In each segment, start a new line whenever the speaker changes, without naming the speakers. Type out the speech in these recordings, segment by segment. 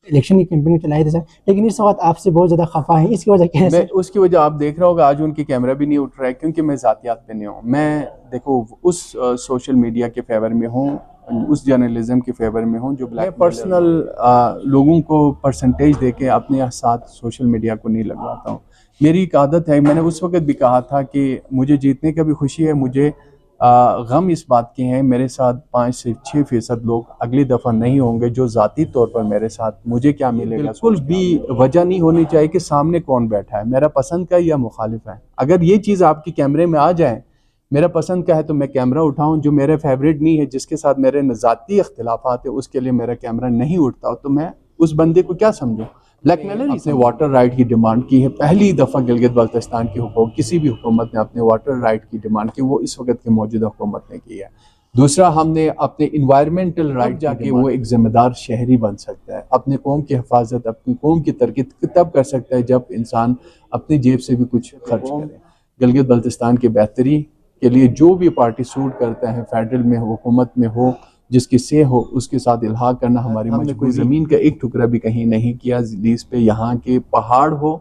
Election की campaigning चलाई थी सर, लेकिन इस वक्त आपसे बहुत ज़्यादा खफा है, इसकी वजह क्या है सर?
उसकी वजह आप देख रहे होगा, आज उनकी कैमरा भी नहीं उठ रहा है क्योंकि मैं ज़ातियात पे नहीं हूँ। मैं देखो उस सोशल मीडिया के फेवर में हूँ, उस जर्नलिज्म के फेवर में हूँ जो ब्लैक पर्सनल लोगों को परसेंटेज दे के अपने साथ सोशल मीडिया को नहीं लगवाता हूँ। मेरी एक आदत है, मैंने उस वक्त भी कहा था कि मुझे जीतने का भी खुशी है, मुझे गम इस बात के हैं मेरे साथ 5 से 6% लोग अगली दफ़ा नहीं होंगे जो ज़ाती तौर पर मेरे साथ, मुझे क्या मिलेगा बिल्कुल भी वजह नहीं होनी चाहिए कि सामने कौन बैठा है, मेरा पसंद का या मुखालिफ है। अगर ये चीज़ आपकी कैमरे में आ जाए, मेरा पसंद का है तो मैं कैमरा उठाऊं, जो मेरे फेवरेट नहीं है, जिसके साथ मेरे ज़ाती इख्तिलाफात है, उसके लिए मेरा कैमरा नहीं उठता तो मैं उस बंदे को क्या समझूं। ब्लैकमेलर इसने वाटर राइट की डिमांड की है, पहली दफ़ा गिलगित बल्तिस्तान की किसी भी हुकूमत ने अपने वाटर राइट की डिमांड की, वो इस वक्त की मौजूदा हुकूमत ने की है। दूसरा, हमने अपने इन्वायरमेंटल राइट जाके वो एक जिम्मेदार शहरी बन सकता है, अपने कौम की हिफाजत, अपनी कौम की तरक्की तब कर सकता है जब इंसान अपनी जेब से भी कुछ खर्च करे। गिलगित बल्तिस्तान की बेहतरी के लिए जो भी पार्टी सूट करता है, फेडरल में हुकूमत में हो, जिसकी से हो, उसके साथ इल्हाक करना हमारी मजबूरी। कोई ज़मीन का एक टुकड़ा भी कहीं नहीं किया लीज पे, यहाँ के पहाड़ हो,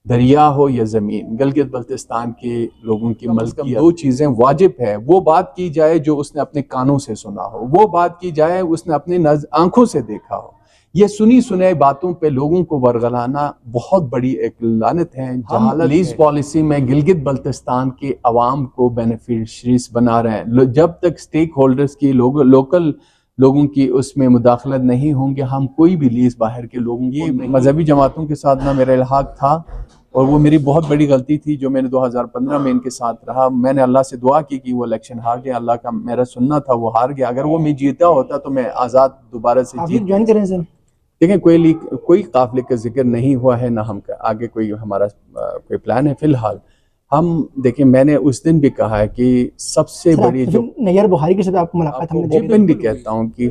दरिया हो या ज़मीन, गिलगित बल्तिस्तान के लोगों की मलकियत, दो चीज़ें वाजिब है। वो बात की जाए जो उसने अपने कानों से सुना हो, वो बात की जाए उसने अपने आंखों से देखा हो। ये सुनी सुनाई बातों पे लोगों को वर्गलाना बहुत बड़ी एक लानत है। हम लीज पॉलिसी में गिलगित बल्तिस्तान के अवाम को बेनिफिशरीज बना रहे हैं। जब तक स्टेक होल्डर्स की लोकल लोगों की उसमें मुदाखलत नहीं होंगे, हम कोई भी लीज बाहर के लोगों को, मजहबी जमातों के साथ ना मेरा इल्हाक था और वो मेरी बहुत बड़ी गलती थी जो मैंने 2015 में इनके साथ रहा। मैंने अल्लाह से दुआ की कि वो इलेक्शन हार गया, अल्लाह का मेरा सुनना था, वो हार गया। अगर वो मैं जीता होता तो मैं आज़ाद दोबारा से जीत
ज्वाइन करें सर।
देखें, कोई काफिले का जिक्र नहीं हुआ है, ना हम आगे कोई हमारा कोई प्लान है। फिलहाल हम देखें, मैंने उस दिन भी कहा है कि सबसे बड़ी जो
नैयर बुखारी के साथ आपको मुलाकात हमने
जिस दिन भी कहता हूँ कि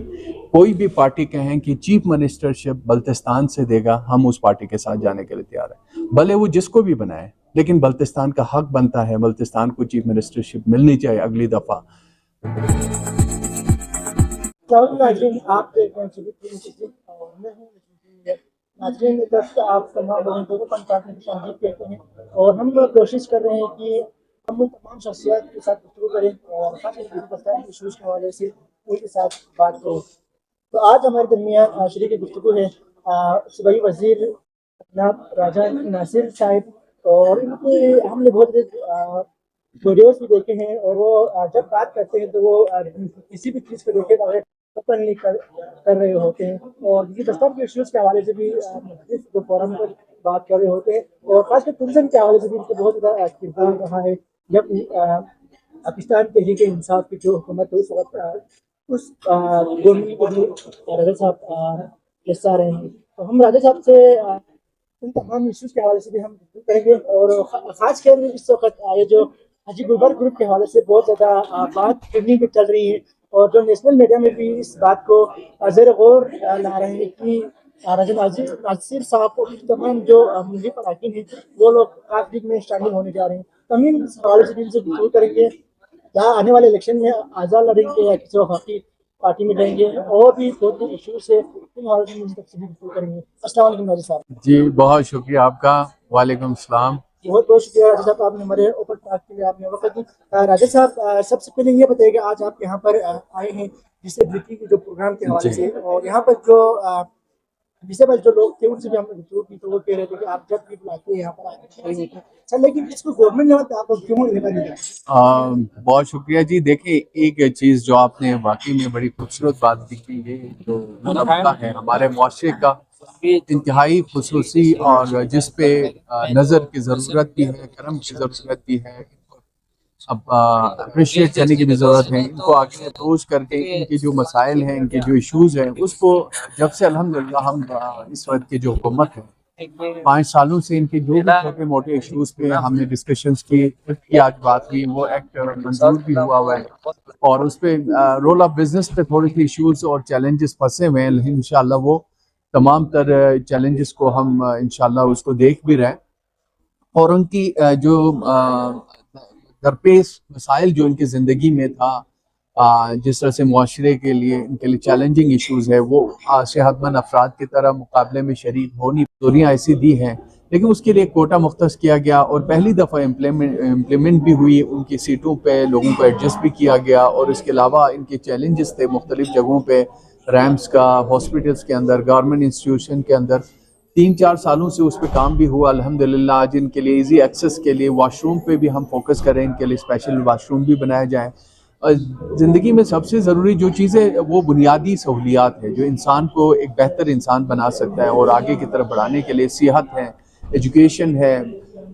कोई भी पार्टी कहें कि चीफ मिनिस्टरशिप बल्तिस्तान से देगा, हम उस पार्टी के साथ जाने के लिए तैयार है, भले वो जिसको भी बनाए, लेकिन बल्तिस्तान का हक बनता है, बल्तिस्तान को चीफ मिनिस्टरशिप मिलनी चाहिए अगली दफा।
नाज़रीन की तरफ से आप तमाम लोगों को पंचायत में शामिल कहते हैं और हम लोग कोशिश कर रहे हैं कि हम उन तमाम शख्सियत के साथ गुफ्तगू करें और खासकर इशूज़ के हवाले से उनके साथ बात करें। तो आज हमारे दरमियान शरीक गुफ्तगू है सूबाई वज़ीर जनाब राजा नासिर साहिब, और इनके हमने बहुत वीडियोज़ भी देखे हैं और वो जब बात करते हैं तो वो किसी भी चीज़ को देखे बगैर ओपनली कर रहे होते हैं और ये दस्तक के इश्यूज़ के हवाले से भी जो फोरम पर बात कर रहे होते हैं और खासकर टूरिज्म के हवाले से भी इनका बहुत ज़्यादा किरदार रहा है। जब पाकिस्तान तहरीक इंसाफ की जो हुकूमत है उस वक्त उस गवर्नमेंट को भी राजा साहब हिस्सा रहे हैं, तो हम राजा साहब से इन तमाम इश्यूज़ के हवाले से भी हम करेंगे और ख़ासकर इस वक्त ये जो हाजी गुलबर्ग ग्रुप के हवाले से बहुत ज़्यादा बात ट्रेंडिंग पे चल रही है और जो नेशनल मीडिया में भी इस बात को ज़ेर गौर ला रहे हैं कि राजा नासिर साहब को तमाम जो मुल्क अरकान हैं वो लोग काफिले में शामिल होने जा रहे हैं। तो हम इस हवाले से भी इनसे गुफ्तगू करेंगे, क्या आने वाले इलेक्शन में आज़ाद लड़ेंगे या किसी वफाकी पार्टी में जाएंगे और भी बहुत से इशूज़ है, इन हवाले से तफसीली गुफ्तगू करेंगे। अस्सलाम वालेकुम राजा साहब।
जी बहुत शुक्रिया आपका। वालेकुम सलाम।
बहुत बहुत शुक्रिया राजा साहब, आपने हमारे ओपन टॉक के लिए आपने वक्त दी। राजा साहब सबसे पहले ये बताइए आज आप यहाँ पर आए हैं डिसेबिलिटी के जो प्रोग्राम के हवाले से, और यहाँ पर जो डिसेबल जो लोग थे उनसे भी हमने गुफ्तगू की तो वो कह रहे थे कि आप जब भी बुलाते हैं यहाँ पर आए सर, लेकिन इसको गवर्नमेंट लेवल पे आप क्यों लेकर नहीं जाए?
बहुत शुक्रिया जी। देखिए, एक चीज़ जो आपने वाकई में बड़ी खूबसूरत बात की, ये जो तबका है हमारे मुआशरे का इंतहाई खुसूसी और जिस पे नज़र की ज़रूरत भी है, करम की ज़रूरत भी है, अब अप्रिशिएट करने की भी ज़रूरत है। इनको आगे अप्रोच करके इनके जो मसाइल हैं, इनके जो इश्यूज़ हैं, उसको जब से अल्हम्दुलिल्लाह हम इस वक्त की जो हुकूमत है 5 सालों से इनके जो भी छोटे मोटे इश्यूज़ पे हमने डिस्कशंस की आज बात हुई, वो एक्ट मंजूर भी हुआ है और उस पर रोल ऑफ बिजनेस पे थोड़ी सी इश्यूज़ और चैलेंजेस फंसे हुए हैं, लेकिन इंशाल्लाह वो तमाम तर चैलेंजेस को हम इंशाल्लाह उसको देख भी रहे हैं और उनकी जो दरपेश मसाइल जो इनकी ज़िंदगी में था, जिस तरह से मुआशरे के लिए इनके लिए चैलेंजिंग इश्यूज़ है वो सेहतमंद अफराद की तरह मुकाबले में शरीक होनी दूरियाँ ऐसी दी हैं, लेकिन उसके लिए कोटा मुख्तस किया गया और पहली दफ़ा इम्प्लीमेंट भी हुई, उनकी सीटों पे लोगों को एडजस्ट भी किया गया। और इसके अलावा इनके चैलेंजेस थे मुख्तलिफ जगहों पे, रैम्स का, हॉस्पिटल्स के अंदर, गवर्नमेंट इंस्टीट्यूशन के अंदर 3-4 सालों से उस पर काम भी हुआ अल्हम्दुलिल्लाह। आज इनके लिए इजी एक्सेस के लिए वाशरूम पे भी हम फोकस करें, इनके लिए स्पेशल वाशरूम भी बनाया जाए। ज़िंदगी में सबसे ज़रूरी जो चीज़ है वो बुनियादी सहूलियात है जो इंसान को एक बेहतर इंसान बना सकता है और आगे की तरफ बढ़ाने के लिए सेहत है, एजुकेशन है,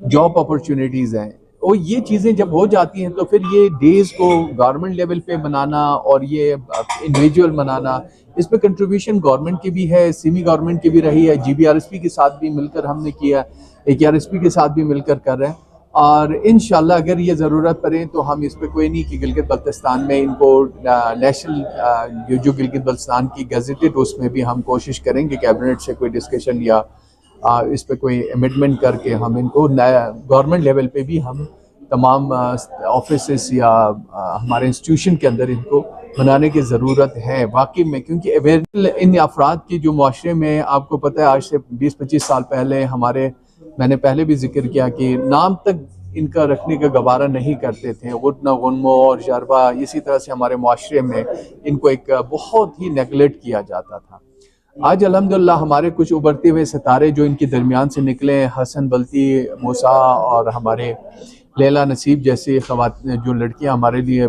जॉब अपॉर्चुनिटीज़ हैं। और ये चीज़ें जब हो जाती हैं तो फिर ये डेज़ को गवर्नमेंट लेवल पे बनाना और ये इंडिविजुअल बनाना, इस पे कंट्रीब्यूशन गवर्नमेंट की भी है, सेमी गवर्नमेंट की भी रही है, GBRSP के साथ भी मिलकर हमने किया, AKRSP के साथ भी मिलकर कर रहे हैं। और इंशाल्लाह अगर ये ज़रूरत पड़े तो हम इस पे कोई नहीं कि गिलगित बल्तिस्तान में इनको नेशनल जो गिलगित बल्तिस्तान की गज़ेटेड उसमें भी हम कोशिश करेंगे कैबिनेट से कोई डिस्कशन या इस पे कोई अमेंडमेंट करके हम इनको गवर्नमेंट लेवल पे भी हम तमाम ऑफिसेस या हमारे इंस्टीट्यूशन के अंदर इनको बनाने की ज़रूरत है वाकई में, क्योंकि अवेयरनेस इन अफराद की जो मुआशरे में आपको पता है आज से 20-25 साल पहले मैंने पहले भी जिक्र किया कि नाम तक इनका रखने का गवारा नहीं करते थे। गुटना गुनमो और जरबा इसी तरह से हमारे मुआशरे में इनको एक बहुत ही नेगलेक्ट किया जाता था। आज अल्हम्दुलिल्लाह हमारे कुछ उभरते हुए सितारे जो इनके दरमियान से निकले, हसन बल्ती मूसा और हमारे लैला नसीब जैसे जो लड़कियां हमारे लिए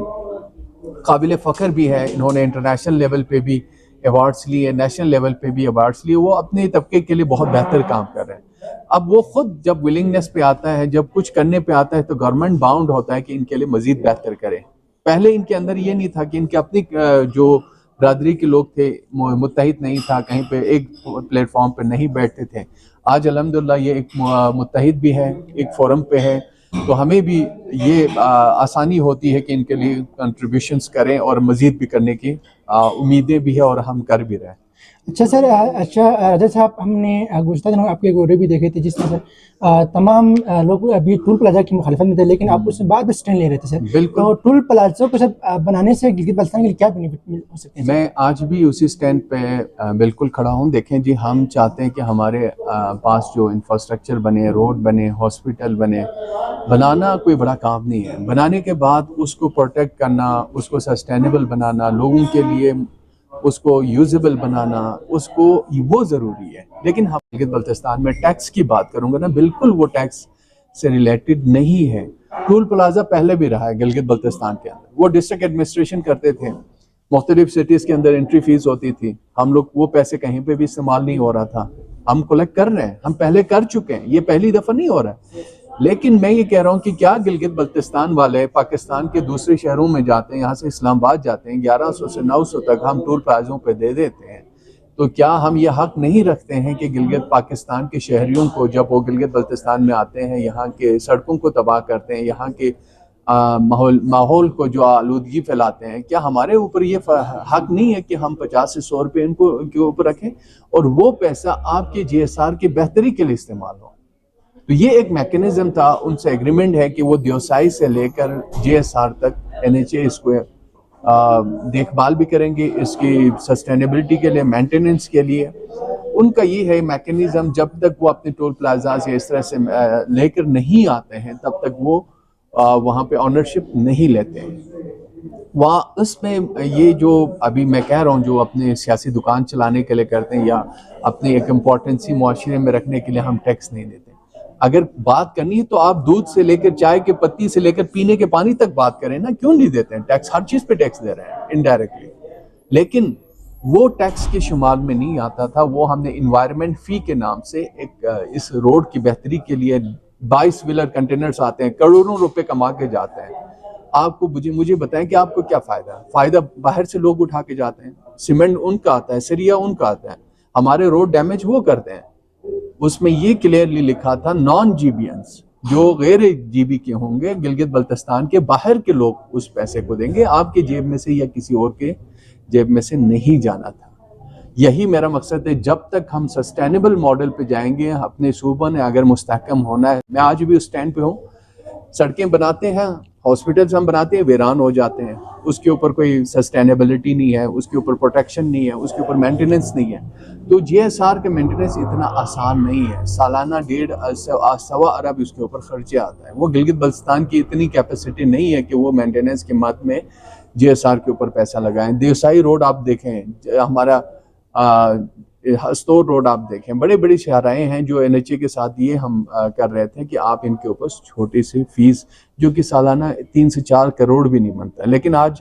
काबिल फ़ख्र भी है। इन्होंने इंटरनेशनल लेवल पे भी अवार्ड्स लिए, नेशनल लेवल पे भी अवार्ड्स लिए, वो अपने तबके के लिए बहुत बेहतर काम कर रहे हैं। अब वो खुद जब विलिंगनेस पे आता है, जब कुछ करने पे आता है तो गवर्नमेंट बाउंड होता है कि इनके लिए मजीद बेहतर करें। पहले इनके अंदर ये नहीं था कि इनके अपनी जो बरादरी के लोग थे मुत्तहिद नहीं था, कहीं पे एक प्लेटफॉर्म पे नहीं बैठते थे। आज अल्हम्दुलिल्लाह ये एक मुत्तहिद भी है, एक फोरम पे है, तो हमें भी ये आसानी होती है कि इनके लिए कंट्रीब्यूशंस करें और मज़ीद भी करने की उम्मीदें भी है और हम कर भी रहे हैं।
अच्छा सर, रजत साहब, हमने गुज़श्ता दिनों आपके वीडियो भी देखे थे जिसमें सर तमाम लोग अभी टूल प्लाजा की मुखालिफत में थे, लेकिन आप उससे बाद में स्टैंड ले रहे थे सर।
बिल्कुल।
तो टूल प्लाजा को सर बनाने से गिलगित बल्तिस्तान के लिए क्या बेनिफिट हो सकते हैं?
मैं आज भी उसी स्टैंड पे बिल्कुल खड़ा हूँ। देखें जी, हम चाहते हैं कि हमारे पास जो इंफ्रास्ट्रक्चर बने, रोड बने, हॉस्पिटल बने, बनाना कोई बड़ा काम नहीं है। बनाने के बाद उसको प्रोटेक्ट करना, उसको सस्टेनेबल बनाना, लोगों के लिए उसको यूजेबल बनाना, उसको वो ज़रूरी है। लेकिन हम गिलगित बल्तिस्तान में टैक्स की बात करूँगा ना, बिल्कुल वो टैक्स से रिलेटेड नहीं है। टूल प्लाजा पहले भी रहा है गिलगित बल्तिस्तान के अंदर, वो डिस्ट्रिक्ट एडमिनिस्ट्रेशन करते थे, मुख्तलिफ सिटीज़ के अंदर एंट्री फीस होती थी, हम लोग वो पैसे कहीं पे भी इस्तेमाल नहीं हो रहा था, हम कलेक्ट कर रहे हैं, हम पहले कर चुके हैं, ये पहली दफ़ा नहीं हो रहा है। लेकिन मैं ये कह रहा हूँ कि क्या गिलगित बल्तिस्तान वाले पाकिस्तान के दूसरे शहरों में जाते हैं, यहाँ से इस्लामाबाद जाते हैं, 1100 से 900 तक हम टूल प्लाजों पे दे देते हैं, तो क्या हम ये हक नहीं रखते हैं कि गिलगित पाकिस्तान के शहरियों को जब वो गिलगित बल्तिस्तान में आते हैं, यहाँ के सड़कों को तबाह करते हैं, यहाँ के माहौल को जो आलूदगी फैलाते हैं, क्या हमारे ऊपर ये हक नहीं है कि हम 50 से 100 रुपये इनको के ऊपर रखें और वो पैसा आपके GSR की बेहतरी के लिए इस्तेमाल हो? तो ये एक मैकेनिज्म था, उनसे एग्रीमेंट है कि वो दियोसाई से लेकर GSR तक NHA इसको देखभाल भी करेंगे, इसकी सस्टेनेबिलिटी के लिए, मेंटेनेंस के लिए। उनका ये है मैकेनिज्म, जब तक वो अपने टोल प्लाजा से इस तरह से लेकर नहीं आते हैं तब तक वो वहाँ पे ऑनरशिप नहीं लेते हैं। वहाँ उसमें ये जो अभी मैं कह रहा हूँ, जो अपने सियासी दुकान चलाने के लिए करते हैं या अपनी एक इम्पोर्टेंसी मुआशरे में रखने के लिए हम टैक्स नहीं देते। अगर बात करनी है तो आप दूध से लेकर चाय के पत्ती से लेकर पीने के पानी तक बात करें ना, क्यों नहीं देते हैं टैक्स? हर चीज़ पे टैक्स दे रहे हैं इनडायरेक्टली, लेकिन वो टैक्स के शुमार में नहीं आता था। वो हमने इन्वायरमेंट फी के नाम से एक इस रोड की बेहतरी के लिए 22 व्हीलर कंटेनर्स आते हैं, करोड़ों रुपए कमा के जाते हैं। आपको मुझे बताएं कि आपको क्या फ़ायदा बाहर से लोग उठा के जाते हैं, सीमेंट उनका आता है, सरिया उनका आता है, हमारे रोड डैमेज वो करते हैं। उसमें ये क्लियरली लिखा था नॉन GBNs, जो गैर GB के होंगे, गिलगित बल्तिस्तान के बाहर के लोग उस पैसे को देंगे, आपके जेब में से या किसी और के जेब में से नहीं जाना था। यही मेरा मकसद है। जब तक हम सस्टेनेबल मॉडल पे जाएंगे, अपने सूबा ने अगर मुस्तहकम होना है, मैं आज भी उस स्टैंड पे हूँ, सड़कें बनाते हैं, हॉस्पिटल्स हम बनाते हैं वीरान हो जाते हैं, उसके ऊपर कोई सस्टेनेबिलिटी नहीं है, उसके ऊपर प्रोटेक्शन नहीं है, उसके ऊपर मेंटेनेंस नहीं है। तो जीएसआर का मेंटेनेंस इतना आसान नहीं है। सालाना 1.5 अरब उसके ऊपर खर्चे आता है। वो गिलगित बल्तिस्तान की इतनी कैपेसिटी नहीं है कि वो मेंटेनेंस की मद में जीएसआर के ऊपर पैसा लगाएं। देवसाई रोड आप देखें, हमारा हस्तौर रोड आप देखें, बड़े बड़ी शाहराएं हैं जो एनएचए के साथ ये हम कर रहे थे कि आप इनके ऊपर छोटी सी फीस, जो कि सालाना 3 से 4 करोड़ भी नहीं बनता, लेकिन आज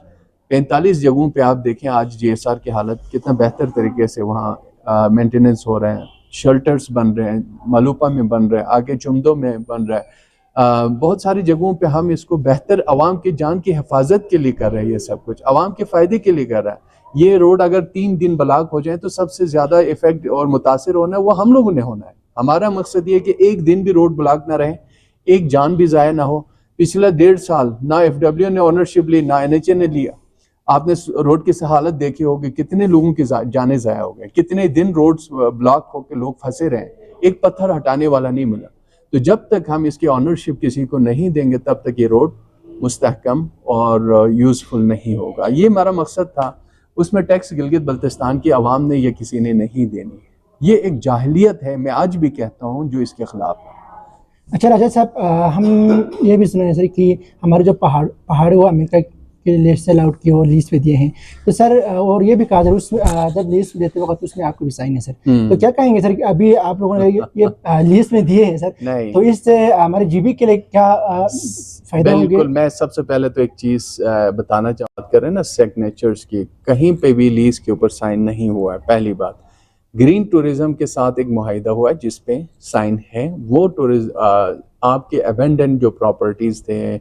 45 जगहों पे आप देखें आज जीएसआर की हालत कितना बेहतर तरीके से वहाँ मेंटेनेंस हो रहे हैं। शेल्टर्स बन रहे हैं, मालूपा में बन रहे हैं, आगे चुमदो में बन रहा है। बहुत सारी जगहों पे हम इसको बेहतर अवाम की जान की हिफाजत के लिए कर रहे हैं। ये सब कुछ अवाम के फ़ायदे के लिए कर रहा है। ये रोड अगर 3 दिन ब्लॉक हो जाए तो सबसे ज़्यादा इफेक्ट और मुतासिर होना है वो हम लोगों ने होना है। हमारा मकसद ये कि एक दिन भी रोड ब्लॉक ना रहे, एक जान भी ज़ाया ना हो। पिछला 1.5 साल ना एफडब्ल्यू ने ओनरशिप ली, ना एनएचए ने लिया। आपने रोड की हालत देखी होगी, कितने लोगों की जाने ज़ाया हो गए, कितने दिन रोड ब्लॉक होकर लोग फंसे रहे, एक पत्थर हटाने वाला नहीं मिला। तो जब तक हम इसकी ऑनरशिप किसी को नहीं देंगे तब तक ये रोड मुस्तहकम और यूज़फुल नहीं होगा। ये हमारा मकसद था। उसमें टैक्स गिलगित बल्तिस्तान की आवाम ने या किसी ने नहीं देनी। ये एक जाहिलियत है, मैं आज भी कहता हूँ, जो इसके खिलाफ है।
अच्छा राजा साहब, हम ये भी सुने हैं सर कि हमारे जो पहाड़ वो अमेरिका के लिए सेल आउट की और लीज पे दिए हैं, तो सर और ये भी कहा सर उस जब लीज देते वक्त उसमें आपको भी साइन है सर, तो क्या कहेंगे सर कि अभी आप लोगों ने ये लीज में दिए हैं सर, तो इससे हमारे जीबी के लिए क्या फायदा होंगे?
बिल्कुल, मैं सबसे पहले तो एक चीज़ बताना चाहता कर रहे हैं ना सिग्नेचर्स की, कहीं पे भी लीज के ऊपर साइन नहीं हुआ है। पहली बात, ग्रीन टूरिज्म के साथ एक मुआहिदा हुआ है जिस पे साइन है। वो आपके अबेंडन जो प्रॉपर्टीज़ थे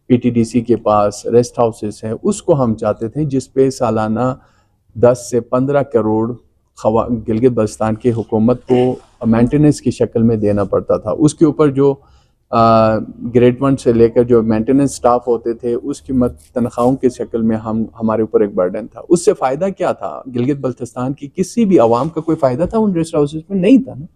पीटीडीसी के पास, रेस्ट हाउसेस हैं, उसको हम चाहते थे जिस पे सालाना 10 से 15 करोड़ गिलगित बल्तिस्तान की हुकूमत को मेंटेनेंस की शक्ल में देना पड़ता था। उसके ऊपर जो ग्रेड 1 से लेकर जो मेंटेनेंस स्टाफ होते थे उसकी तनख्वाहों की शक्ल में हमारे ऊपर एक बर्डन था। उससे फ़ायदा क्या था? गिलगित बल्तिस्तान की किसी भी आवाम का कोई फ़ायदा था उन रेस्ट हाउसेस में? नहीं था ना।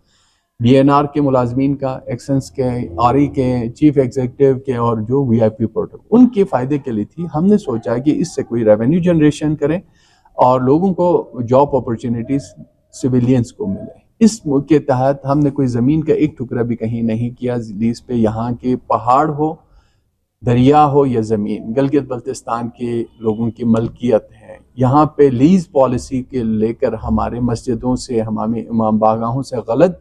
बीएनआर के मुलाजमीन का, एक्सेंस के, आरई के, चीफ एग्जीक्यूटिव के और जो वीआईपी पोर्टल, उनके फ़ायदे के लिए थी। हमने सोचा कि इससे कोई रेवेन्यू जनरेशन करें और लोगों को जॉब अपॉर्चुनिटीज़ सिविलियंस को मिले। इस के तहत हमने कोई ज़मीन का एक टुकड़ा भी कहीं नहीं किया लीज पे। यहाँ के पहाड़ हो, दरिया हो या ज़मीन, गिलगित बल्तिस्तान के लोगों की मलकियत है। यहाँ पे लीज पॉलिसी के लेकर हमारे मस्जिदों से, हमारे इमाम बारगाहों से गलत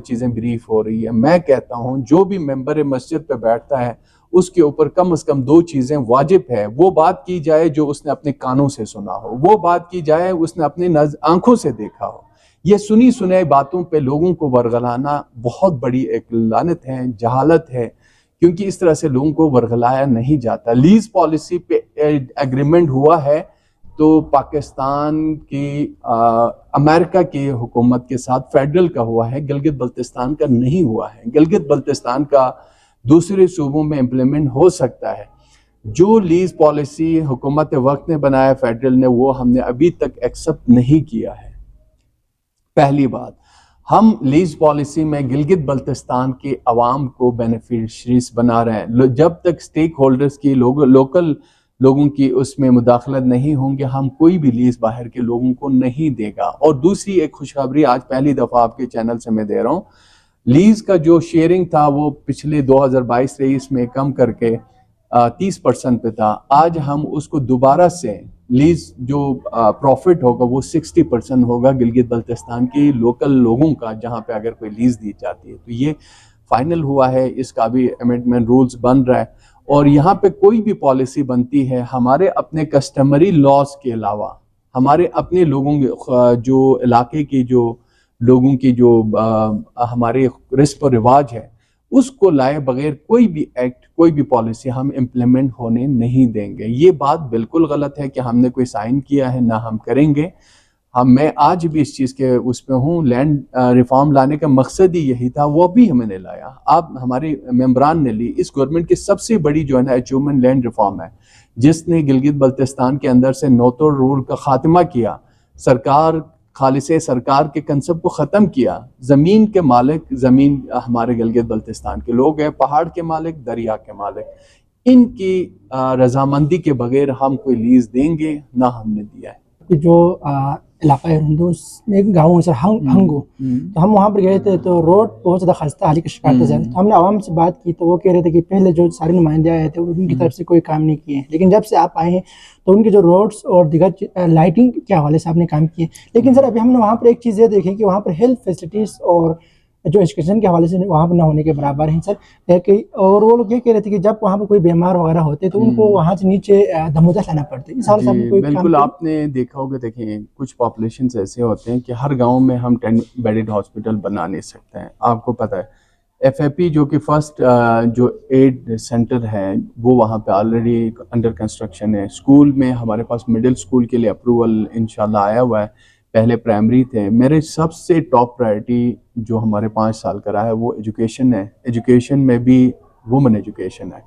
चीज़ें ब्रीफ हो रही है। मैं कहता हूँ जो भी मेंबर मस्जिद पे बैठता है उसके ऊपर कम से कम 2 चीज़ें वाजिब है। वो बात की जाए जो उसने अपने कानों से सुना हो, वो बात की जाए उसने अपनी आंखों से देखा हो। ये सुनी सुनाई बातों पे लोगों को वरगलाना बहुत बड़ी एक लानत है, जहालत है, क्योंकि इस तरह से लोगों को वरगलाया नहीं जाता। लीज पॉलिसी पे एग्रीमेंट हुआ है तो पाकिस्तान की अमेरिका की हुकूमत के साथ फेडरल का हुआ है, गिलगित बल्तिस्तान का नहीं हुआ है। गिलगित बल्तिस्तान का दूसरे सूबों में इम्प्लीमेंट हो सकता है। जो लीज पॉलिसी हुकूमत वक्त ने बनाया फेडरल ने, वो हमने अभी तक एक्सेप्ट नहीं किया है। पहली बात, हम लीज पॉलिसी में गिलगित बल्तिस्तान के अवाम को बेनिफिशरीज बना रहे हैं। जब तक स्टेक होल्डर्स की लोकल लोगों की उसमें मुदाखलत नहीं होंगे, हम कोई भी लीज बाहर के लोगों को नहीं देगा। और दूसरी एक खुशखबरी आज पहली दफ़ा आपके चैनल से मैं दे रहा हूँ, लीज का जो शेयरिंग था वो पिछले 2022-23 में कम करके 30% पे था। आज हम उसको दोबारा से लीज जो प्रॉफिट होगा वो 60% होगा गिलगित बल्तिस्तान के लोकल लोगों का, जहाँ पे अगर कोई लीज दी जाती है। तो ये फाइनल हुआ है, इसका भी अमेंडमेंट रूल्स बन रहा है। और यहाँ पे कोई भी पॉलिसी बनती है, हमारे अपने कस्टमरी लॉज के अलावा हमारे अपने लोगों जो इलाके की जो लोगों की जो हमारे रिस्म और रिवाज है उसको लाए बगैर कोई भी एक्ट, कोई भी पॉलिसी हम इम्प्लीमेंट होने नहीं देंगे। ये बात बिल्कुल गलत है कि हमने कोई साइन किया है, ना हम करेंगे। मैं आज भी इस चीज़ के उस पर हूँ। लैंड रिफॉर्म लाने का मकसद ही यही था, वो भी हमने लाया। आप हमारे मेंबरान ने ली। इस गवर्नमेंट की सबसे बड़ी जो है ना अचीवमेंट लैंड रिफॉर्म है, जिसने गिलगित बल्तिस्तान के अंदर से नोतोर रूल का खात्मा किया। सरकार खालिसे सरकार के कंसेप्ट को ख़त्म किया। ज़मीन के मालिक, ज़मीन हमारे गिलगित बल्तिस्तान के लोग हैं, पहाड़ के मालिक, दरिया के मालिक, इनकी रजामंदी के बगैर हम कोई लीज देंगे ना हमने दिया है।
कि जो इलाका है हिंदूस में एक गाँव है सर हंगो, तो हम वहाँ पर गए थे तो रोड बहुत ज़्यादा खस्ता हाली की शिकायत है। तो हमने आवाम से बात की तो वो कह रहे थे कि पहले जो सारे नुमाइंदे आए थे उनकी तरफ से कोई काम नहीं किए, लेकिन जब से आप आए हैं तो उनके जो रोड्स और दीगर लाइटिंग के हवाले से आपने काम किए। लेकिन सर अभी हमने वहाँ पर एक चीज़ ये देखी कि वहाँ पर हेल्थ फैसिलिटीज़ और जो एजुकेशन के हवाले से वहाँ पर ना होने के बराबर हैं सर। और वो लोग ये कह रहे थे कि जब वहाँ पर कोई बीमार वगैरह होते तो उनको वहाँ से नीचे दमोदर लाना पड़ता है। इस हाल से आपने कोई
बिल्कुल आपने देखा होगा, देखिए कुछ पॉपुलेशंस ऐसे होते हैं कि हर गांव में हम 10 बेडेड हॉस्पिटल बना नहीं सकते हैं। आपको पता है एफएपी जो कि फर्स्ट जो एड सेंटर है वो वहाँ पे ऑलरेडी अंडर कंस्ट्रक्शन है। स्कूल में हमारे पास मिडिल स्कूल के लिए अप्रूवल इंशाल्लाह आया हुआ है, पहले प्राइमरी थे। मेरे सबसे टॉप प्रायोरिटी जो हमारे 5 साल का रहा है वो एजुकेशन है। एजुकेशन में भी वुमेन एजुकेशन है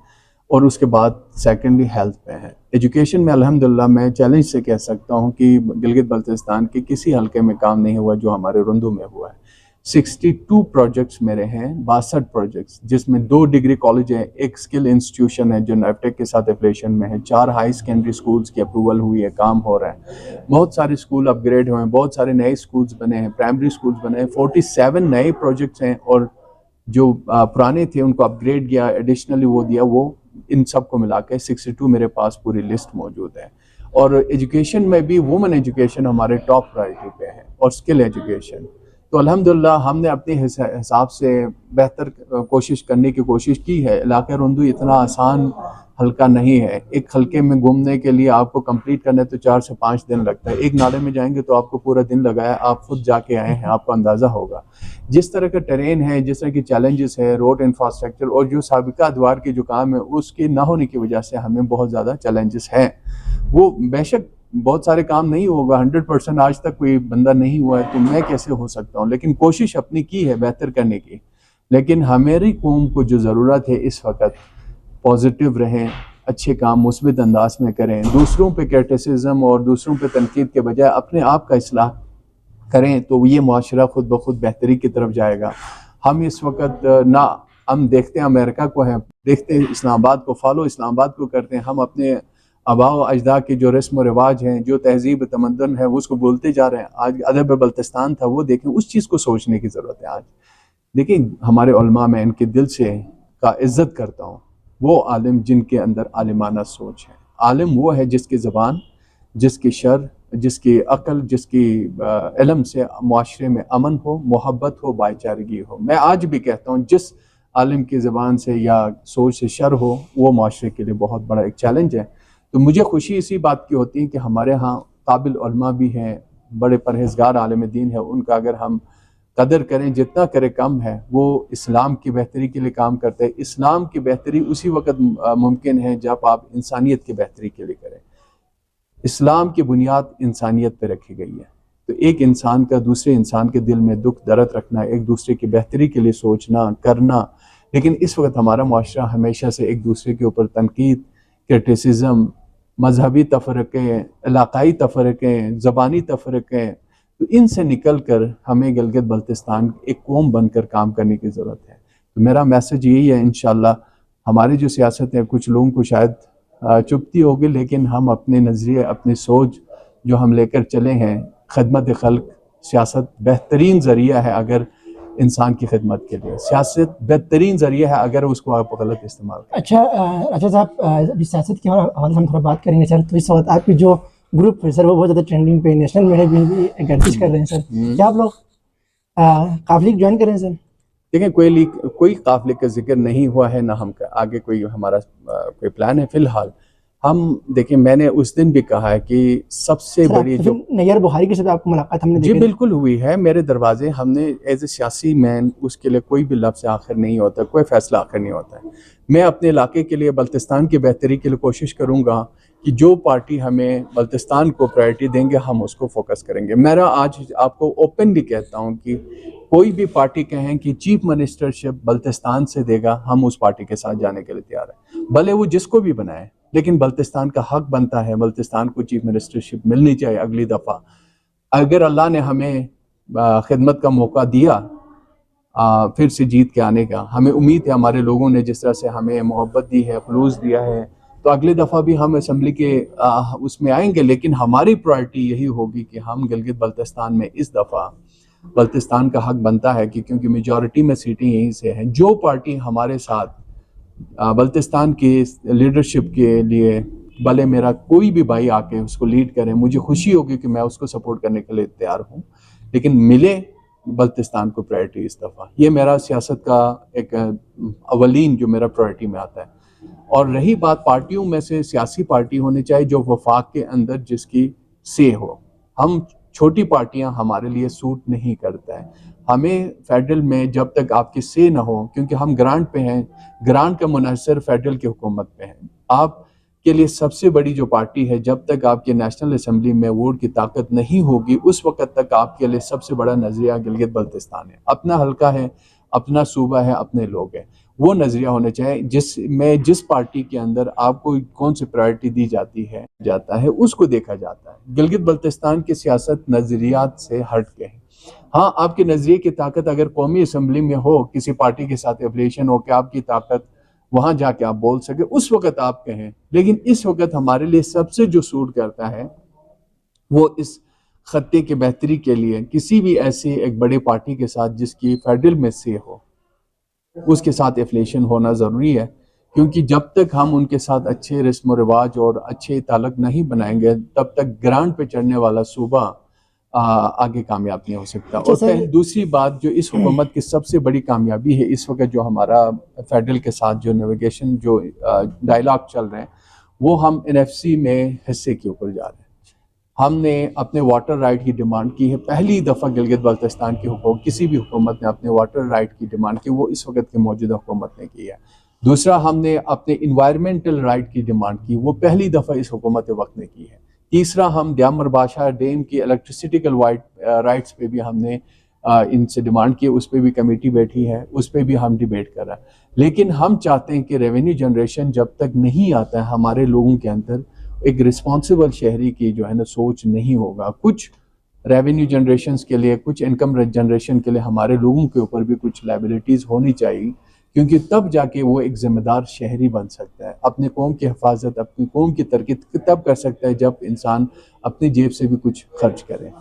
और उसके बाद सेकेंडली हेल्थ पे है। एजुकेशन में अल्हम्दुलिल्लाह मैं चैलेंज से कह सकता हूँ कि गिलगित बल्तिस्तान के किसी हल्के में काम नहीं हुआ जो हमारे रुंदू में हुआ है। 62 प्रोजेक्ट्स मेरे हैं, 62 प्रोजेक्ट्स, जिसमें 2 डिग्री कॉलेज है, एक स्किल इंस्टीट्यूशन है जो नेफटेक के साथ एफिलिएशन में है, 4 हाई सेकेंडरी स्कूल्स की अप्रूवल हुई है, काम हो रहा है। बहुत सारे स्कूल अपग्रेड हुए हैं, बहुत सारे नए स्कूल्स बने हैं, प्राइमरी स्कूल्स बने हैं, 47 नए प्रोजेक्ट्स हैं और जो पुराने थे उनको अपग्रेड किया, एडिशनली वो दिया। वो इन सब को मिला के 62 मेरे पास पूरी लिस्ट मौजूद है। और एजुकेशन में भी वुमेन एजुकेशन हमारे टॉप प्रायोरिटी पे है और स्किल एजुकेशन। तो अल्हम्दुलिल्लाह हमने अपने हिसाब से बेहतर कोशिश करने की कोशिश की है। इलाका रुंदू इतना आसान हल्का नहीं है। एक हल्के में घूमने के लिए आपको कंप्लीट करने तो 4 से 5 दिन लगता है। एक नाले में जाएंगे तो आपको पूरा दिन लगा है, आप खुद जाके आए हैं, आपको अंदाज़ा होगा। जिस तरह का टेरेन है, जिस तरह की चैलेंजेस है, रोड इंफ्रास्ट्रक्चर और जो साबिका अदवार के जो काम है उसके ना होने की वजह से हमें बहुत ज़्यादा चैलेंजेस हैं। वो बेशक बहुत सारे काम नहीं होगा, 100% आज तक कोई बंदा नहीं हुआ है तो मैं कैसे हो सकता हूँ, लेकिन कोशिश अपनी की है बेहतर करने की। लेकिन हमारी कौम को जो ज़रूरत है इस वक्त, पॉजिटिव रहें, अच्छे काम मुस्बित अंदाज में करें, दूसरों पे क्रिटिसिज्म और दूसरों पे तनकीद के बजाय अपने आप का इस्लाह करें तो ये मुआशरा खुद ब खुद बेहतरी की तरफ जाएगा। हम इस वक्त ना हम देखते हैं अमेरिका को है, देखते हैं इस्लामाबाद को, फॉलो इस्लामाबाद को करते हैं। हम अपने आबाओ अजदाद के जो रस्म व रिवाज हैं, जो तहजीब तमद्दुन है उसको बोलते जा रहे हैं। आज अदब बल्तिस्तान था वो देखें, उस चीज़ को सोचने की ज़रूरत है। आज देखिए हमारे उलमा, मैं इनके दिल से का इज़्ज़त करता हूँ, वो आलिम जिनके अंदर आलिमाना सोच है। आलिम वो है जिसकी ज़बान, जिसकी शर, जिसकी अक्ल, जिसकी इल्म से मुआशरे में अमन हो, मोहब्बत हो, भाईचारगी हो। मैं आज भी कहता हूँ जिस आलिम की ज़बान से या सोच से शर हो वो मुआशरे के लिए बहुत बड़ा एक चैलेंज है। तो मुझे खुशी इसी बात की होती है कि हमारे यहाँ काबिल उलमा भी हैं, बड़े परहेज़गार आलिम दीन है, उनका अगर हम कदर करें, जितना करें कम है। वो इस्लाम की बेहतरी के लिए काम करते हैं। इस्लाम की बेहतरी उसी वक्त मुमकिन है जब आप इंसानियत की बेहतरी के लिए करें। इस्लाम की बुनियाद इंसानियत पर रखी गई है। तो एक इंसान का दूसरे इंसान के दिल में दुख दर्द रखना, एक दूसरे की बेहतरी के लिए सोचना, करना। लेकिन इस वक्त हमारा मुआशरा हमेशा से एक दूसरे के ऊपर तनकीद, क्रिटिसिज्म, मजहबी तफरक़े, इलाकाई तफरक़े, ज़बानी तफरक़े, तो इनसे निकल कर हमें गिलगित बल्तिस्तान एक कौम बनकर काम करने की ज़रूरत है। तो मेरा मैसेज यही है, इंशाल्लाह हमारी जो सियासत है कुछ लोगों को शायद चुभती होगी, लेकिन हम अपने नज़रिए, अपनी सोच जो हम लेकर चले हैं, खिदमत खल्क, सियासत बेहतरीन ज़रिया है अगर इंसान की खिदमत के लिए, सियासत बेहतरीन ज़रिया है अगर उसको आप गलत इस्तेमाल करें।
अच्छा साहब, अभी सियासत के हवाले से हम थोड़ा बात करेंगे सर। तो इस वक्त आपकी जो ग्रुप है सर वो बहुत ज़्यादा ट्रेंडिंग पे, नेशनल मीडिया भी गर्दिश कर रहे हैं सर। क्या आप लोग काफिले ज्वाइन करें सर?
देखें कोई काफिले का जिक्र नहीं हुआ है, ना हम आगे कोई हमारा कोई प्लान है। फिलहाल हम देखें, मैंने उस दिन भी कहा है कि सबसे बड़ी जो
नैयर बुखारी के साथ आपको मुलाकात हमने
जी बिल्कुल हुई है, मेरे दरवाजे, हमने एज ए सियासी मैन उसके लिए कोई भी लफ्ज़ आखिर नहीं होता, कोई फैसला आखिर नहीं होता है। मैं अपने इलाके के लिए, बल्तिस्तान की बेहतरी के लिए कोशिश करूँगा कि जो पार्टी हमें बल्तिस्तान को प्रायोरिटी देंगे हम उसको फोकस करेंगे। मेरा आज आपको ओपनली कहता हूँ कि कोई भी पार्टी कहें कि चीफ मिनिस्टरशिप बल्तिस्तान से देगा, हम उस पार्टी के साथ जाने के लिए तैयार हैं, भले वो जिसको भी बनाए। लेकिन बल्तिस्तान का हक बनता है, बल्तिस्तान को चीफ मिनिस्टरशिप मिलनी चाहिए अगली दफ़ा। अगर अल्लाह ने हमें खिदमत का मौका दिया फिर से जीत के आने का, हमें उम्मीद है हमारे लोगों ने जिस तरह से हमें मोहब्बत दी है, खलूस दिया है, तो अगली दफ़ा भी हम असम्बली के उसमें आएंगे। लेकिन हमारी प्रायोरिटी यही होगी कि हम गिलगित बल्तिस्तान में इस दफ़ा बल्तिस्तान का हक बनता है कि क्योंकि मेजॉरिटी में सीटें यहीं से हैं, जो पार्टी हमारे साथ बल्तिस्तान की लीडरशिप के लिए भले मेरा कोई भी भाई आके उसको लीड करे, मुझे खुशी होगी कि मैं उसको सपोर्ट करने के लिए तैयार हूँ, लेकिन मिले बल्तिस्तान को प्रायोरिटी इस दफ़ा। ये मेरा सियासत का एक अवलीन जो मेरा प्रायोरिटी में आता है। और रही बात पार्टियों में से, सियासी पार्टी होनी चाहिए जो वफाक के अंदर जिसकी से हो। हम छोटी पार्टियां हमारे लिए सूट नहीं करता है। हमें फेडरल में जब तक आपकी से ना हो, क्योंकि हम ग्रांट पे हैं, ग्रांट का मुनहसर फेडरल की हुकूमत पे है। आप के लिए सबसे बड़ी जो पार्टी है, जब तक आपके नेशनल असम्बली में वोट की ताकत नहीं होगी, उस वक्त तक आपके लिए सबसे बड़ा नजरिया गिलगित बल्तिस्तान है। अपना हल्का है, अपना सूबा है, अपने लोग हैं, वो नजरिया होना चाहिए। जिस पार्टी के अंदर आपको कौन सी प्रायोरिटी दी जाता है उसको देखा जाता है। गिलगित बल्तिस्तान की सियासत नजरियात से हट के है। हाँ, आपके नजरिए की ताकत अगर कौमी असम्बली में हो, किसी पार्टी के साथ एफिलिएशन हो कि आपकी ताकत वहां जाके आप बोल सके, उस वक्त आप कहें। लेकिन इस वक्त हमारे लिए सबसे जो सूट करता है वो इस खत्ते की बेहतरी के लिए किसी भी ऐसी एक बड़ी पार्टी के साथ जिसकी फेडरल में से हो, उसके साथ एफिलिएशन होना ज़रूरी है। क्योंकि जब तक हम उनके साथ अच्छे रस्म व रिवाज और अच्छे ताल्लुक नहीं बनाएंगे, तब तक ग्रांट पे चढ़ने वाला सूबा आगे कामयाब नहीं हो सकता। और दूसरी बात जो इस हुकूमत की सबसे बड़ी कामयाबी है इस वक्त, जो हमारा फेडरल के साथ जो नेविगेशन जो डायलॉग चल रहे हैं, वो हम NFC में हिस्से के ऊपर जा रहे हैं। हमने अपने वाटर राइट की डिमांड की है। पहली दफ़ा गिलगित बल्तिस्तान की किसी भी हुकूमत ने अपने वाटर राइट की डिमांड की, वो इस वक्त की मौजूदा हुकूमत ने की है। दूसरा, हमने अपने इन्वायरमेंटल राइट की डिमांड की, वो पहली दफ़ा इस हुकूमत वक्त ने की है। तीसरा, हम द्यामर बादशाह डैम की इलेक्ट्रिसिटिकल राइट्स पे भी हमने इनसे डिमांड की, उस पर भी कमेटी बैठी है, उस पर भी हम डिबेट कर रहे हैं। लेकिन हम चाहते हैं कि रेवेन्यू जनरेशन जब तक नहीं आता है हमारे लोगों के अंदर, एक रिस्पॉन्सिबल शहरी की जो है ना सोच नहीं होगा। कुछ रेवेन्यू जनरेशन के लिए, कुछ इनकम जनरेशन के लिए हमारे लोगों के ऊपर भी कुछ लायबिलिटीज़ होनी चाहिए, क्योंकि तब जाके वो एक जिम्मेदार शहरी बन सकता है। अपने कौम की हिफाजत, अपनी कौम की तरक्की तब कर सकता है जब इंसान अपनी जेब से भी कुछ खर्च करे।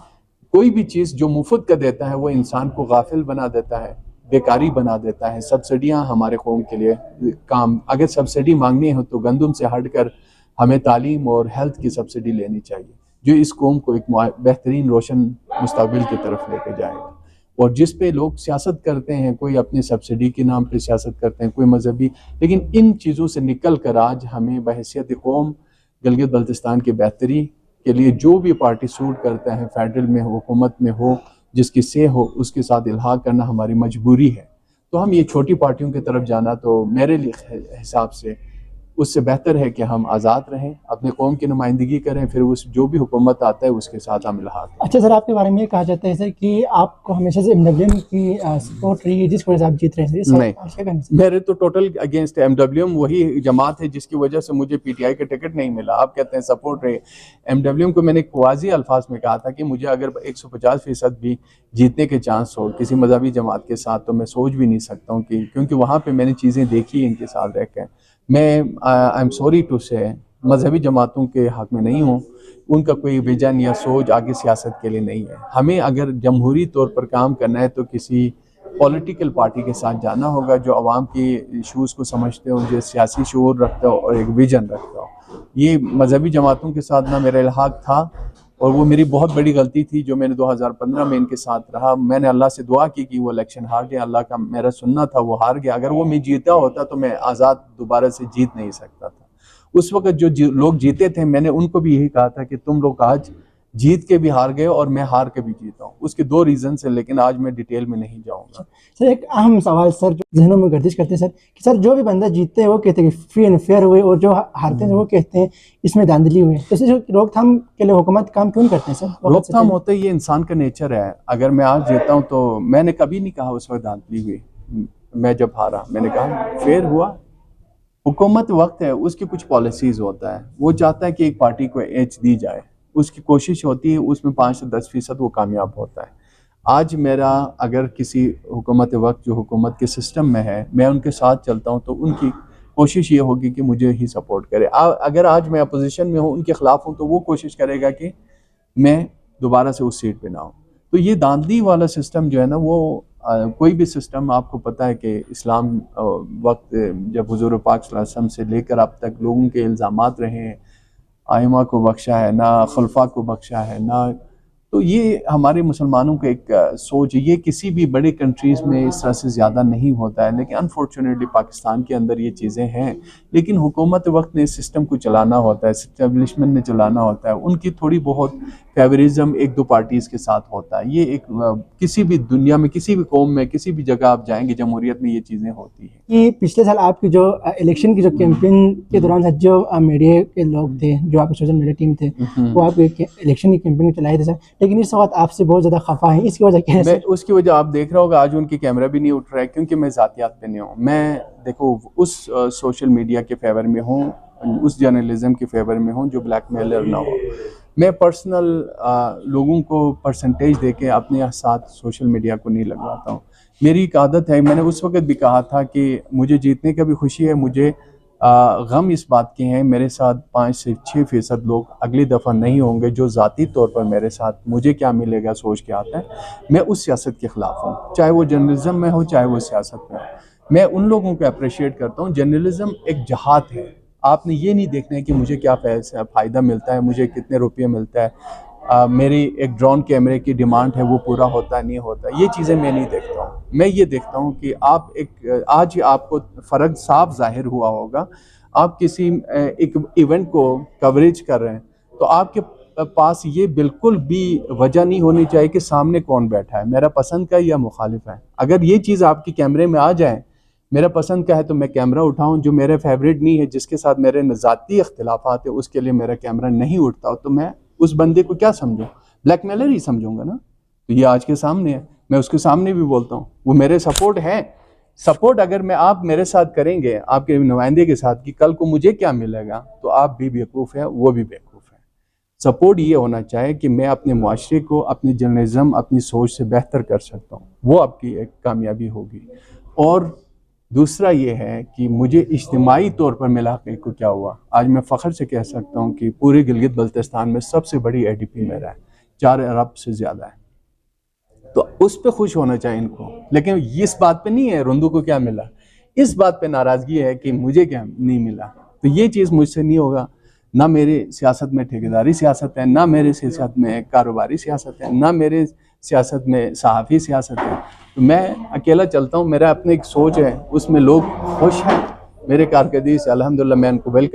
कोई भी चीज़ जो मुफ्त का देता है वो इंसान को गाफिल बना देता है, बेकारी बना देता है। सब्सिडियाँ हमारे कौम के लिए काम, अगर सब्सिडी मांगनी हो तो गंदम से हटकर हमें तालीम और हेल्थ की सब्सिडी लेनी चाहिए, जो इस कौम को एक बेहतरीन रोशन मुस्तकबिल की तरफ लेके जाएगा। और जिस पे लोग सियासत करते हैं, कोई अपनी सब्सिडी के नाम पे सियासत करते हैं, कोई मजहबी, लेकिन इन चीज़ों से निकल कर आज हमें बहैसियत कौम गिलगित बल्तिस्तान की बेहतरी के लिए जो भी पार्टी सूट करता है, फेडरल में हो, हुकूमत में हो, जिसकी से हो, उसके साथ इल्हाक करना हमारी मजबूरी है। तो हम ये छोटी पार्टियों की तरफ जाना, तो मेरे लिए हिसाब से उससे बेहतर है कि हम आज़ाद रहें, अपने कौम की नुमाइंदगी करें, फिर उस जो भी हुकूमत आता है उसके साथ हम इल्हाक।
अच्छा सर, आपके बारे में ये कहा जाता है सर कि आपको हमेशा से MWM की सपोर्ट रही है, जिस वजह से आप जीत रहे हैं सर।
नहीं, मेरे तो टोटल अगेंस्ट MWM वही जमात है जिसकी वजह से मुझे PTI का टिकट नहीं मिला। आप कहते हैं सपोर्ट रही। MWM को मैंने वाज़ी अल्फाज में कहा था कि मुझे अगर 150% भी जीतने के चांस हो किसी मजहबी जमात के साथ, तो मैं सोच भी नहीं सकता हूँ कि, क्योंकि वहाँ पर मैंने चीज़ें देखी इनके साथ रह कर। मैं आई एम सॉरी टू से मजहबी जमातों के हक़ में नहीं हूँ। उनका कोई विजन या सोच आगे सियासत के लिए नहीं है। हमें अगर जमहूरी तौर पर काम करना है तो किसी पॉलिटिकल पार्टी के साथ जाना होगा जो आवाम की इशूज़ को समझते हो, जो सियासी शऊर रखता हो और एक विजन रखता हो। ये मजहबी जमातों के साथ ना मेरा इल्हाक था, और वो मेरी बहुत बड़ी गलती थी जो मैंने 2015 में इनके साथ रहा। मैंने अल्लाह से दुआ की कि वो इलेक्शन हार गया, अल्लाह का मेरा सुनना था, वो हार गया। अगर वो मैं जीता होता तो मैं आज़ाद दोबारा से जीत नहीं सकता था। उस वक्त जो लोग जीते थे, मैंने उनको भी यही कहा था कि तुम लोग आज जीत के भी हार गए और मैं हार के भी जीता हूँ। उसके 2 रीज़न है, लेकिन आज मैं डिटेल में नहीं जाऊँगा।
सर, एक अहम सवाल सर जो जहनों में गर्दिश करते हैं सर, कि सर जो भी बंदा जीतते हैं वो कहते हैं फ्री एंड फेयर हुए, और जो हारते हैं वो कहते हैं इसमें धांधली हुई है। तो जो रोकथाम के लिए हुकूमत काम क्यों करते हैं सर?
रोकथाम होता है, ये इंसान का नेचर है। अगर मैं आज जीता हूँ तो मैंने कभी नहीं कहा उस वक्त धांधली हुई। मैं जब हारा मैंने कहा फेयर हुआ। हुकूमत वक्त है, उसकी कुछ पॉलिसीज़ होता है, वो चाहता है कि एक पार्टी को एज दी जाए, उसकी कोशिश होती है, उसमें 5 से 10% वो कामयाब होता है। आज मेरा अगर किसी हुकूमत वक्त जो हुकूमत के सिस्टम में है, मैं उनके साथ चलता हूँ तो उनकी कोशिश ये होगी कि मुझे ही सपोर्ट करे। अगर आज मैं अपोजिशन में हूँ, उनके खिलाफ हूँ, तो वो कोशिश करेगा कि मैं दोबारा से उस सीट पे ना हूँ। तो ये धांधली वाला सिस्टम जो है ना, वो कोई भी सिस्टम, आपको पता है कि इस्लाम वक्त जब हुजूर पाक सल्लल्लाहु अलैहि वसल्लम से लेकर अब तक लोगों के इल्ज़ामात रहे हैं, आइमा को बख्शा है ना, खुलफा को बख्शा है ना। तो ये हमारे मुसलमानों का एक सोच है। ये किसी भी बड़े कंट्रीज़ में इस तरह से ज़्यादा नहीं होता है, लेकिन अनफॉर्चुनेटली पाकिस्तान के अंदर ये चीज़ें हैं। लेकिन हुकूमत वक्त ने इस सिस्टम को चलाना होता है, इस्टेब्लिशमेंट ने चलाना होता है, उनकी थोड़ी बहुत फेवरिज्म एक दो पार्टीज़ के साथ होता है। ये एक किसी भी दुनिया में, किसी भी कौम में, किसी भी जगह आप जाएंगे जमहूरियत में ये चीज़ें होती हैं।
कि पिछले साल आपकी जो इलेक्शन की जो कैंपेन के दौरान जो मीडिया के लोग थे, जो आपकी सोशल मीडिया टीम थे, वो आप इलेक्शन की कैंपेन चलाए थे सर, लेकिन इस वक्त आपसे बहुत ज़्यादा खफा है। इसकी वजह क्या है सर?
उसकी वजह आप देख रहे होगा, आज उनकी कैमरा भी नहीं उठ रहा है, क्योंकि मैं ज़ातियात पे नहीं हूँ। मैं देखो उस सोशल मीडिया के फेवर में हूँ, उस जर्नलिज्म के फेवर में हूँ जो ब्लैकमेलर ना हो। मैं पर्सनल लोगों को परसेंटेज दे के अपने साथ सोशल मीडिया को नहीं लगवाता हूँ। मेरी एक आदत है, मैंने उस वक्त भी कहा था कि मुझे जीतने का भी खुशी है, मुझे गम इस बात के हैं, मेरे साथ 5 से 6% लोग अगली दफ़ा नहीं होंगे जो ज़ाती तौर पर मेरे साथ मुझे क्या मिलेगा सोच के आता है। मैं उस सियासत के ख़िलाफ़ हूँ, चाहे वो जर्नलिज़म में हो, चाहे वो सियासत में हो। मैं उन लोगों को अप्रिशिएट करता हूँ। जर्नलिज़म एक जहाद है, आपने ये नहीं देखना है कि मुझे क्या फ़ायदा मिलता है, मुझे कितने रुपये मिलता है, मेरी एक ड्रोन कैमरे की डिमांड है, वो पूरा होता है नहीं होता, ये चीज़ें मैं नहीं देखता हूँ। मैं ये देखता हूँ कि आप आज आपको फ़र्क साफ ज़ाहिर हुआ होगा, आप किसी एक इवेंट को कवरेज कर रहे हैं तो आपके पास ये बिल्कुल भी वजह नहीं होनी चाहिए कि सामने कौन बैठा है, मेरा पसंद का या मुखालिफ है। अगर ये चीज़ आपकी कैमरे में आ जाए, मेरा पसंद का है तो मैं कैमरा उठाऊं, जो मेरे फेवरेट नहीं है, जिसके साथ मेरे ज़ाती इख्तिलाफात है, उसके लिए मेरा कैमरा नहीं उठता, तो मैं उस बंदे को क्या समझूं, ब्लैकमेलर ही समझूंगा ना। तो ये आज के सामने है, मैं उसके सामने भी बोलता हूँ, वो मेरे सपोर्ट है। सपोर्ट अगर मैं आप मेरे साथ करेंगे, आपके नुमाइंदे के साथ, कि कल को मुझे क्या मिलेगा, तो आप भी बेवकूफ़ है, वो भी बेवकूफ़ है। सपोर्ट ये होना चाहिए कि मैं अपने मुआशरे को, अपनी जर्नलिज्म, अपनी सोच से बेहतर कर सकता हूँ, वो आपकी एक कामयाबी होगी। और दूसरा ये है कि मुझे इज्तिमाई तौर पर मिला को क्या हुआ, आज मैं फ़ख्र से कह सकता हूँ कि पूरे गिलगित बल्तिस्तान में सबसे बड़ी ADP मेरा है, 4 अरब से ज़्यादा है। तो उस पर खुश होना चाहिए इनको, लेकिन इस बात पे नहीं है रुंदू को क्या मिला, इस बात पे नाराज़गी है कि मुझे क्या नहीं मिला। तो ये चीज़ मुझसे नहीं होगा। ना मेरे सियासत में ठेकेदारी सियासत है, ना मेरे सियासत में कारोबारी सियासत है, ना मेरे सियासत में सहाफ़ी सियासत है। तो मैं अकेला चलता हूँ, मेरा अपनी एक सोच है, उसमें लोग खुश हैं, मेरे कारकर्दगी से अल्हम्दुलिल्लाह मैं उनको वेलकम